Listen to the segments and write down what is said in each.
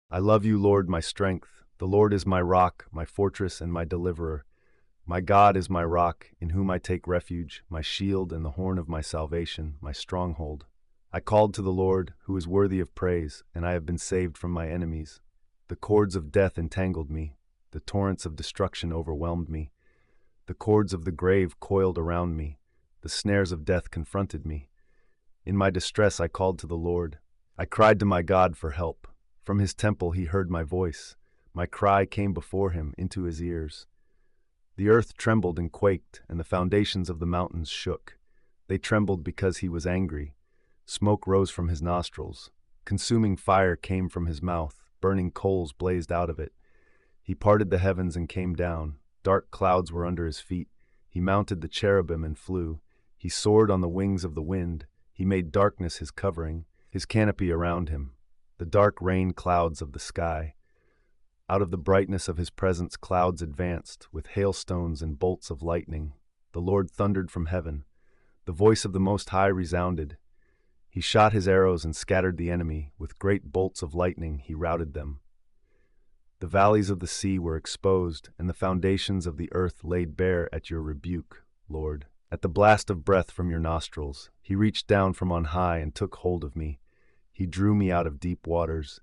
I love you, Lord, my strength. The Lord is my rock, my fortress, and my deliverer. My God is my rock, in whom I take refuge, my shield and the horn of my salvation, my stronghold. I called to the Lord, who is worthy of praise, and I have been saved from my enemies. The cords of death entangled me. The torrents of destruction overwhelmed me. The cords of the grave coiled around me. The snares of death confronted me. In my distress I called to the Lord. I cried to my God for help. From his temple he heard my voice. My cry came before him into his ears. The earth trembled and quaked, and the foundations of the mountains shook. They trembled because he was angry. Smoke rose from his nostrils. Consuming fire came from his mouth. Burning coals blazed out of it. He parted the heavens and came down. Dark clouds were under his feet. He mounted the cherubim and flew. He soared on the wings of the wind. He made darkness his covering, his canopy around him, the dark rain clouds of the sky. Out of the brightness of his presence clouds advanced, with hailstones and bolts of lightning. The Lord thundered from heaven. The voice of the Most High resounded. He shot his arrows and scattered the enemy. With great bolts of lightning he routed them. The valleys of the sea were exposed, and the foundations of the earth laid bare at your rebuke, Lord. At the blast of breath from your nostrils, he reached down from on high and took hold of me. He drew me out of deep waters.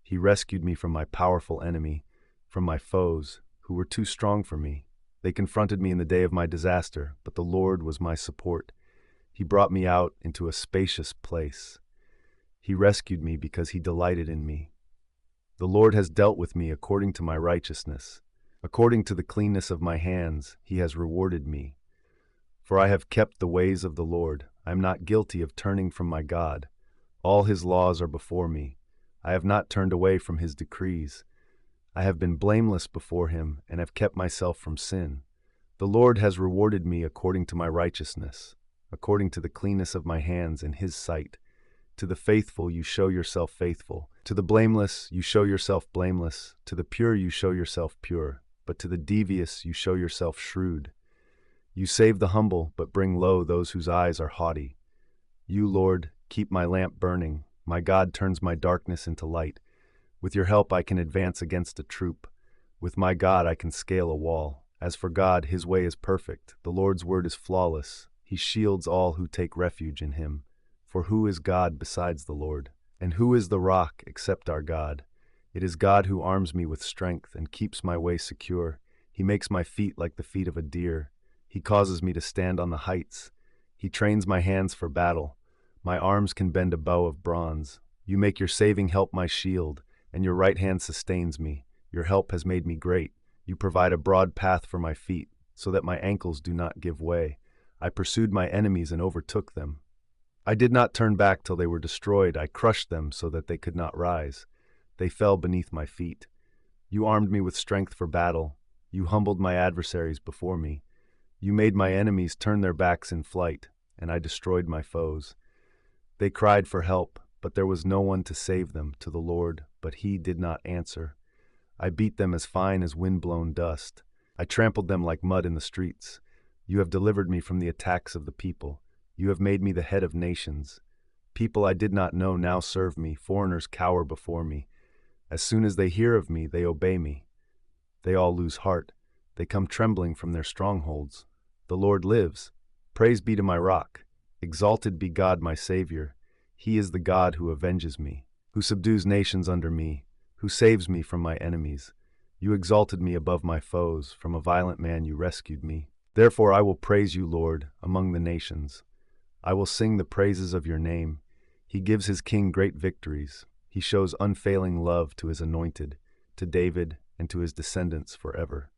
He rescued me from my powerful enemy, from my foes, who were too strong for me. They confronted me in the day of my disaster, but the Lord was my support. He brought me out into a spacious place. He rescued me because he delighted in me. The Lord has dealt with me according to my righteousness. According to the cleanness of my hands, he has rewarded me. For I have kept the ways of the Lord. I am not guilty of turning from my God. All his laws are before me. I have not turned away from his decrees. I have been blameless before him and have kept myself from sin. The Lord has rewarded me according to my righteousness, according to the cleanness of my hands in his sight. To the faithful you show yourself faithful. To the blameless you show yourself blameless. To the pure you show yourself pure. But to the devious you show yourself shrewd. You save the humble, but bring low those whose eyes are haughty. You, Lord, keep my lamp burning. My God turns my darkness into light. With your help I can advance against a troop. With my God I can scale a wall. As for God, his way is perfect. The Lord's word is flawless. He shields all who take refuge in him. For who is God besides the Lord? And who is the rock except our God? It is God who arms me with strength and keeps my way secure. He makes my feet like the feet of a deer. He causes me to stand on the heights. He trains my hands for battle. My arms can bend a bow of bronze. You make your saving help my shield, and your right hand sustains me. Your help has made me great. You provide a broad path for my feet, so that my ankles do not give way. I pursued my enemies and overtook them. I did not turn back till they were destroyed. I crushed them so that they could not rise. They fell beneath my feet. You armed me with strength for battle. You humbled my adversaries before me. You made my enemies turn their backs in flight, and I destroyed my foes. They cried for help, but there was no one to save them, to the Lord, but he did not answer. I beat them as fine as wind-blown dust. I trampled them like mud in the streets. You have delivered me from the attacks of the people. You have made me the head of nations. People I did not know now serve me. Foreigners cower before me. As soon as they hear of me, they obey me. They all lose heart. They come trembling from their strongholds. The Lord lives. Praise be to my rock. Exalted be God my Savior. He is the God who avenges me, who subdues nations under me, who saves me from my enemies. You exalted me above my foes. From a violent man you rescued me. Therefore I will praise you, Lord, among the nations. I will sing the praises of your name. He gives his king great victories. He shows unfailing love to his anointed, to David and to his descendants forever.